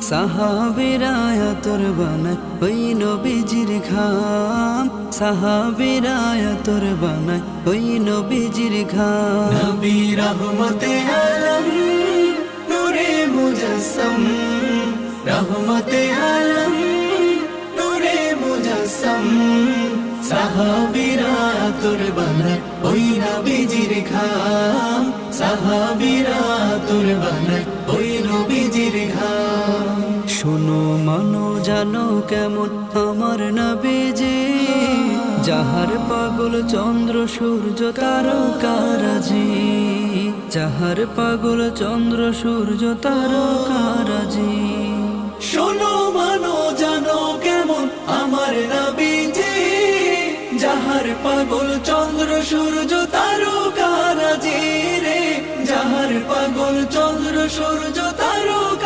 সাহাবীরা আতর বানায় ওই নবীজির ঘাম, সাহাবীরা আতর বানায় ওই নবীজির ঘাম। নবী রহমতে আলম নূরে মুজাসসাম, রহমতে আলম নূরে মুজাসসাম। সাহাবীরা আতর বানায় ওই নবীজির ঘাম, সাহাবীরা আতর বানায় ওই নবীজির ঘাম। শোনো মানো জানো কেমন আমার নবীজি, যাহার পাগল চন্দ্র সূর্য তারকারাজি, যাহার পাগল চন্দ্র সূর্য তারকারাজি। শোনো মানো জানো কেমন আমার নবীজি, যাহার পাগল চন্দ্র সূর্য তারকারাজি রে, যাহার পাগল চন্দ্র সূর্য